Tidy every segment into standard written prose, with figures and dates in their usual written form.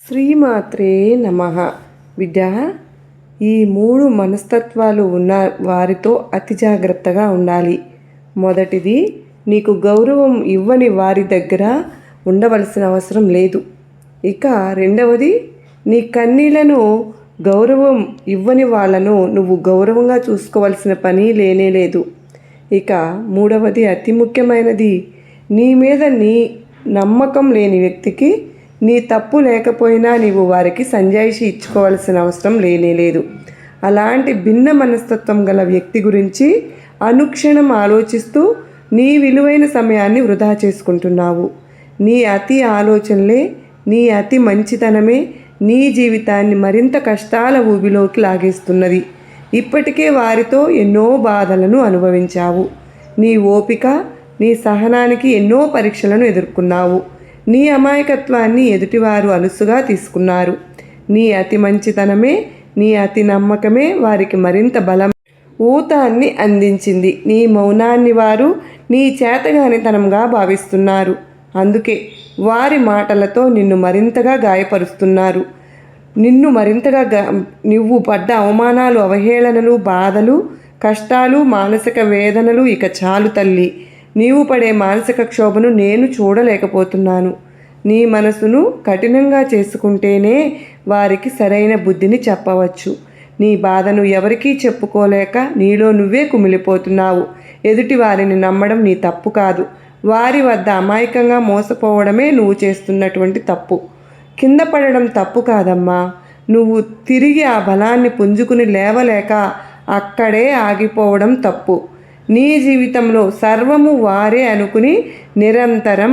శ్రీమాత్రే నమః. బిడ్డ, ఈ 3 మనస్తత్వాలు ఉన్న వారితో అతి జాగ్రత్తగా ఉండాలి. మొదటిది, నీకు గౌరవం ఇవ్వని వారి దగ్గర ఉండవలసిన అవసరం లేదు. ఇక రెండవది, నీ కన్నీళ్లను గౌరవం ఇవ్వని వాళ్ళను నువ్వు గౌరవంగా చూసుకోవాల్సిన పని లేనేలేదు. ఇక మూడవది, అతి ముఖ్యమైనది, నీ మీద నీ నమ్మకం లేని వ్యక్తికి నీ తప్పు లేకపోయినా నీవు వారికి సంజాయిషి ఇచ్చుకోవాల్సిన అవసరం లేనేలేదు. అలాంటి భిన్న మనస్తత్వం గల వ్యక్తి గురించి అనుక్షణం ఆలోచిస్తూ నీ విలువైన సమయాన్ని వృధా చేసుకుంటున్నావు. నీ అతి ఆలోచనలే, నీ అతి మంచితనమే నీ జీవితాన్ని మరింత కష్టాల ఊబిలోకి లాగేస్తున్నది. ఇప్పటికే వారితో ఎన్నో బాధలను అనుభవించావు. నీ ఓపిక, నీ సహనానికి ఎన్నో పరీక్షలను ఎదుర్కొన్నావు. నీ అమాయకత్వాన్ని ఎదుటివారు అలుసుగా తీసుకున్నారు. నీ అతి మంచితనమే, నీ అతి నమ్మకమే వారికి మరింత బలం, ఊతాన్ని అందించింది. నీ మౌనాన్ని వారు నీ చేతగానితనంగా భావిస్తున్నారు. అందుకే వారి మాటలతో నిన్ను మరింతగా గాయపరుస్తున్నారు. నిన్ను మరింతగా నువ్వు పడ్డ అవమానాలు, అవహేళనలు, బాధలు, కష్టాలు, మానసిక వేదనలు ఇక చాలు తల్లి. నీవు పడే మానసిక క్షోభను నేను చూడలేకపోతున్నాను. నీ మనసును కఠినంగా చేసుకుంటేనే వారికి సరైన బుద్ధిని చెప్పవచ్చు. నీ బాధను ఎవరికీ చెప్పుకోలేక నీలో నువ్వే కుమిలిపోతున్నావు. ఎదుటి వారిని నమ్మడం నీ తప్పు కాదు. వారి వద్ద అమాయకంగా మోసపోవడమే నువ్వు చేస్తున్నటువంటి తప్పు. కింద పడడం తప్పు కాదమ్మా. నువ్వు తిరిగి ఆ బలాన్ని పుంజుకుని లేవలేక అక్కడే ఆగిపోవడం తప్పు. నీ జీవితంలో సర్వము వారే అనుకుని నిరంతరం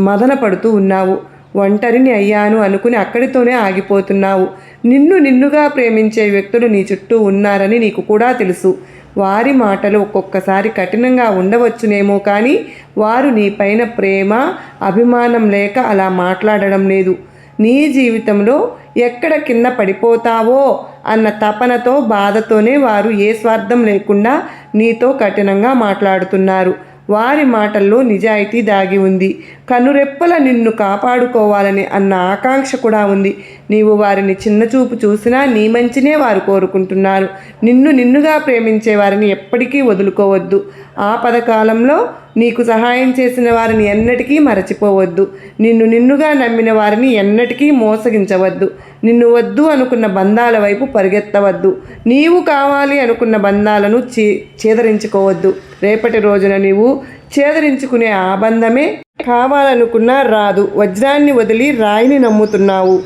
మదన పడుతూ ఉన్నావు. ఒంటరిని అయ్యాను అనుకుని అక్కడితోనే ఆగిపోతున్నావు. నిన్నుగా ప్రేమించే వ్యక్తులు నీ చుట్టూ ఉన్నారని నీకు కూడా తెలుసు. వారి మాటలు ఒక్కొక్కసారి కఠినంగా ఉండవచ్చునేమో, కానీ వారు నీ పైన ప్రేమ, అభిమానం లేక అలా మాట్లాడడం లేదు. నీ జీవితంలో ఎక్కడ కింద పడిపోతావో అన్న తపనతో, బాధతోనే వారు ఏ స్వార్థం లేకుండా నీతో కఠినంగా మాట్లాడుతున్నారు. వారి మాటల్లో నిజాయితీ దాగి ఉంది. కనురెప్పల నిన్ను కాపాడుకోవాలని అన్న ఆకాంక్ష కూడా ఉంది. నీవు వారిని చిన్నచూపు చూసినా నీ మంచినే వారు కోరుకుంటున్నారు. నిన్నుగా ప్రేమించే వారిని ఎప్పటికీ వదులుకోవద్దు. ఆపదకాలంలో నీకు సహాయం చేసిన వారిని ఎన్నటికీ మరచిపోవద్దు. నిన్నుగా నమ్మిన వారిని ఎన్నటికీ మోసగించవద్దు. నిన్ను వద్దు అనుకున్న బంధాల వైపు పరిగెత్తవద్దు. నీవు కావాలి అనుకున్న బంధాలను ఛేదరించుకోవద్దు. రేపటి రోజున నీవు ఛేదరించుకునే ఆ బంధమే కావాలనుకున్నా రాదు. వజ్రాన్ని వదిలి రాయిని నమ్ముతున్నావు.